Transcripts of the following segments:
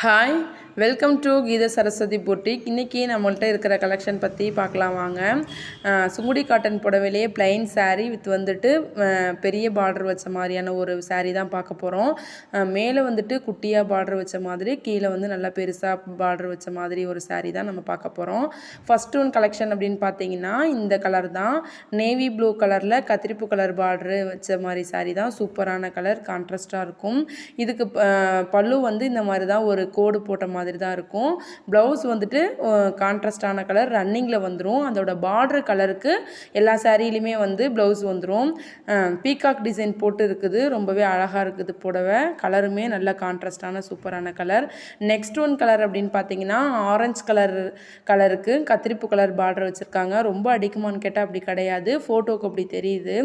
Hi, welcome to Geetha Saraswati boutique. இன்றைக்கி நம்மள்ட்ட இருக்கிற கலெக்ஷன் பற்றி பார்க்கலாம் வாங்க. சுங்குடி காட்டன் புடவையிலேயே ப்ளைன் சாரீ வித் வந்துட்டு பெரிய பார்டர் வச்ச மாதிரியான ஒரு சாரீ தான் பார்க்க போகிறோம். மேலே வந்துட்டு குட்டியாக பார்டர் வச்ச மாதிரி, கீழே வந்து நல்லா பெருசாக பார்டர் வச்ச மாதிரி ஒரு சாரீ தான் நம்ம பார்க்க போகிறோம். ஃபஸ்ட் ஒன் கலெக்ஷன் அப்படின்னு பார்த்தீங்கன்னா இந்த கலர் தான். நேவி ப்ளூ கலரில் கத்திரிப்பு கலர் பார்டரு வச்ச மாதிரி சாரீ தான். சூப்பரான கலர், கான்ட்ராஸ்டாக இருக்கும். இதுக்கு பல்லு வந்து இந்த மாதிரி தான் ஒரு கோடு போட்ட மாதிரி தான் இருக்கும். ப்ளவுஸ் வந்துட்டு கான்ட்ராஸ்டான கலர் ரன்னிங்கில் வந்துடும். அதோட பார்டர் கலருக்கு எல்லா சாரிலையுமே வந்து ப்ளவுஸ் வந்துடும். பீகாக் டிசைன் போட்டு இருக்குது, ரொம்பவே அழகாக இருக்குது புடவை. கலருமே நல்ல கான்ட்ராஸ்டான சூப்பரான கலர். நெக்ஸ்ட் ஒன் கலர் அப்படின்னு பார்த்தீங்கன்னா ஆரஞ்சு கலருக்கு கத்திரிப்பு கலர் பார்டர் வச்சுருக்காங்க. ரொம்ப அடிக்குமான்னு கேட்டால் அப்படி கிடையாது, ஃபோட்டோக்கு அப்படி தெரியுது.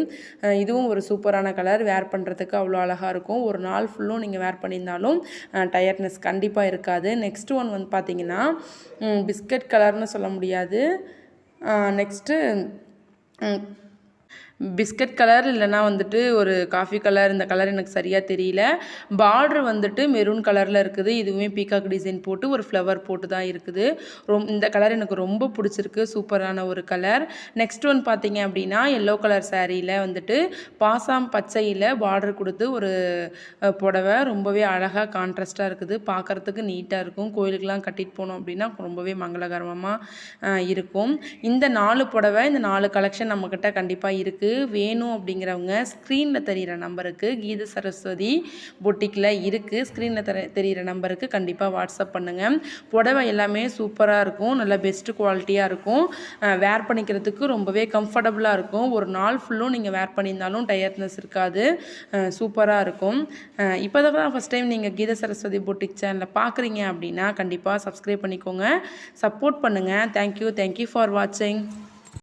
இதுவும் ஒரு சூப்பரான கலர், வேர் பண்ணுறதுக்கு அவ்வளோ அழகாக இருக்கும். ஒரு நாள் ஃபுல்லும் நீங்கள் வேர் பண்ணியிருந்தாலும் டயர்ட்னஸ் கண்டிப்பாக இருக்காது. நெக்ஸ்ட் ஒன் வந்து பார்த்தீங்கன்னா பிஸ்கட் கலர்னு சொல்ல முடியாது. நெக்ஸ்ட்டு பிஸ்கட் கலர் இல்லைனா வந்துட்டு ஒரு காஃபி கலர், இந்த கலர் எனக்கு சரியாக தெரியல. பார்டர் வந்துட்டு மெரூன் கலரில் இருக்குது. இதுவுமே பீகாக் டிசைன் போட்டு ஒரு ஃப்ளவர் போட்டு தான் இருக்குது. இந்த கலர் எனக்கு ரொம்ப பிடிச்சிருக்கு, சூப்பரான ஒரு கலர். நெக்ஸ்ட் ஒன் பார்த்தீங்க அப்படின்னா எல்லோ கலர் சாரியில் வந்துட்டு பாசாம் பச்சையில் பார்டர் கொடுத்து ஒரு புடவை, ரொம்பவே அழகாக கான்ட்ராஸ்டாக இருக்குது. பார்க்குறதுக்கு நீட்டாக இருக்கும். கோயிலுக்கெலாம் கட்டிட்டு போனோம் அப்படின்னா ரொம்பவே மங்களகரமாக இருக்கும். இந்த 4 புடவை, இந்த 4 கலெக்ஷன் நம்மக்கிட்ட கண்டிப்பாக இருக்குது. வேணும் அப்படிங்கிறவங்க ஸ்க்ரீனில் தெரிகிற நம்பருக்கு, கீத சரஸ்வதி பொட்டிக்கில் இருக்குது, ஸ்க்ரீனில் தெரிகிற நம்பருக்கு கண்டிப்பாக வாட்ஸ்அப் பண்ணுங்கள். புடவை எல்லாமே சூப்பராக இருக்கும், நல்ல பெஸ்ட்டு குவாலிட்டியாக இருக்கும். வேர் பண்ணிக்கிறதுக்கு ரொம்பவே கம்ஃபர்டபுளாக இருக்கும். ஒரு நாள் ஃபுல்லும் நீங்கள் வேர் பண்ணியிருந்தாலும் டயர்ட்னஸ் இருக்காது, சூப்பராக இருக்கும். இப்போ தான் ஃபஸ்ட் டைம் நீங்கள் கீத சரஸ்வதி பொட்டிக் சேனலை பார்க்குறீங்க அப்படின்னா கண்டிப்பாக சப்ஸ்கிரைப் பண்ணிக்கோங்க, சப்போர்ட் பண்ணுங்கள். தேங்க்யூ ஃபார் வாட்சிங்.